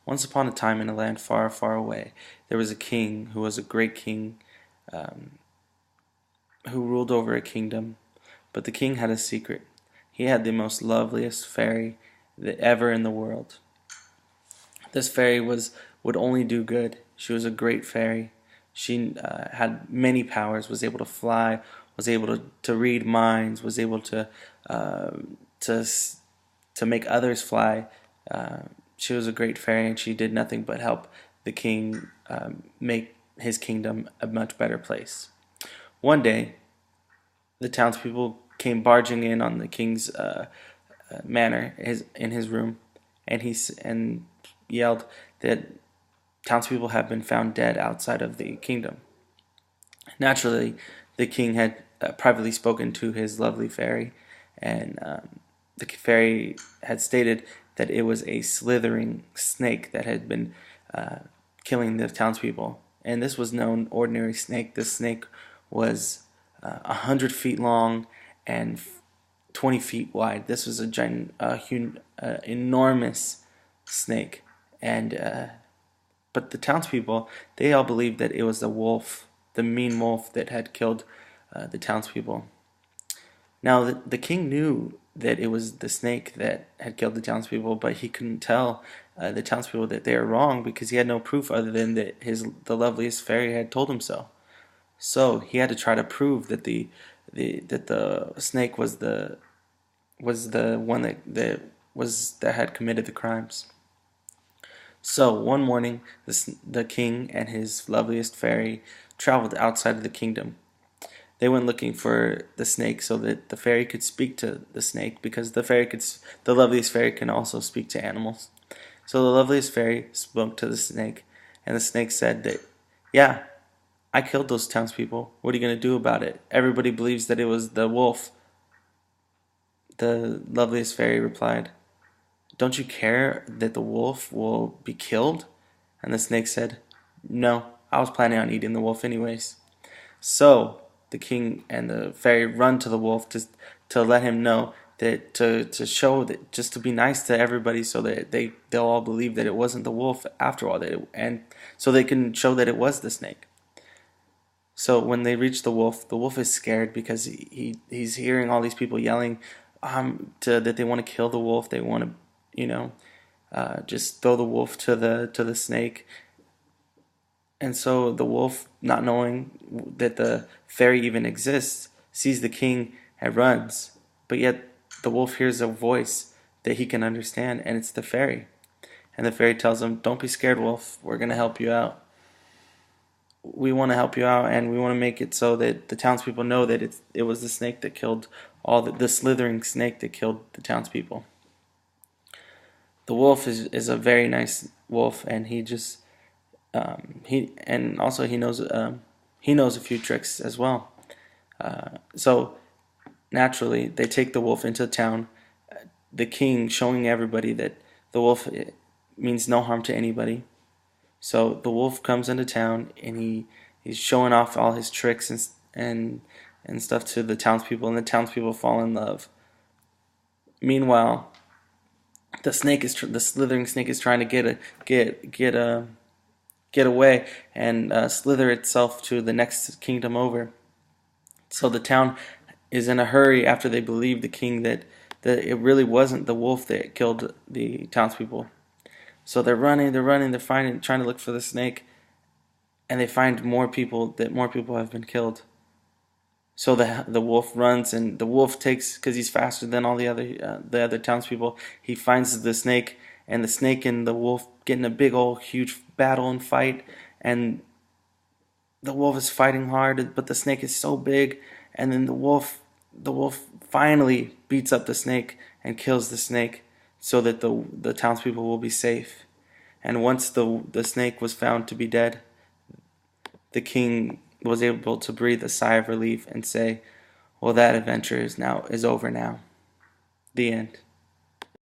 Once upon a time, in a land far, far away, there was a king who was a great king, um, who ruled over a kingdom. But the king had a secret. He had the most loveliest fairy that ever in the world. This fairy would only do good. She was a great fairy. She had many powers. Was able to fly. Was able to read minds. Was able uh, to to make others fly. Uh, she was a great fairy, and she did nothing but help the king make his kingdom a much better place. One day, the townspeople came barging in on the king's manor, in his room, and and yelled that townspeople have been found dead outside of the kingdom. Naturally, the king had privately spoken to his lovely fairy, and the fairy had stated that it was a slithering snake that had been uh, killing the townspeople. And this was no ordinary snake. This snake was 100 feet long and 20 feet wide. This was a enormous snake, and but the townspeople, they all believed that it was the wolf, the mean wolf that had killed the townspeople. Now the king knew that it was the snake that had killed the townspeople, but he couldn't tell the townspeople that they were wrong because he had no proof other than that the loveliest fairy had told him so. So he had to try to prove that the snake was the one that had committed the crimes. So one morning, the king and his loveliest fairy traveled outside of the kingdom. They went looking for the snake so that the fairy could speak to the snake, because the loveliest fairy can also speak to animals. So the loveliest fairy spoke to the snake, and the snake said that, yeah, I killed those townspeople. What are you going to do about it? Everybody believes that it was the wolf. The loveliest fairy replied, don't you care that the wolf will be killed? And the snake said, no, I was planning on eating the wolf anyways. So the king and the fairy run to the wolf to let him know that to show that, just to be nice to everybody, so that they'll all believe that it wasn't the wolf after all, and so they can show that it was the snake. So when they reach the wolf is scared because he's hearing all these people yelling that they want to kill the wolf. They want to, just throw the wolf to the snake. And so the wolf, not knowing that the fairy even exists, sees the king and runs. But yet the wolf hears a voice that he can understand, and it's the fairy. And the fairy tells him, don't be scared, wolf. We're going to help you out. We want to help you out, and we want to make it so that the townspeople know that it was the snake that killed the slithering snake that killed the townspeople. The wolf is a very nice wolf, and he knows a few tricks as well. So naturally, they take the wolf into town. The king showing everybody that the wolf means no harm to anybody. So the wolf comes into town, and he's showing off all his tricks and stuff to the townspeople, and the townspeople fall in love. Meanwhile, the slithering snake is trying to get away and slither itself to the next kingdom over. So the town is in a hurry after they believe the king that it really wasn't the wolf that killed the townspeople. So they're running, they're trying to look for the snake, and they find more people have been killed. So the wolf runs, and the wolf takes, because he's faster than all the other townspeople. He finds the snake, and the snake and the wolf get in a big old huge battle and fight, and the wolf is fighting hard, but the snake is so big, and then the wolf finally beats up the snake and kills the snake, so that the townspeople will be safe. And once the snake was found to be dead, the king was able to breathe a sigh of relief and say, well, that adventure is over now. The end.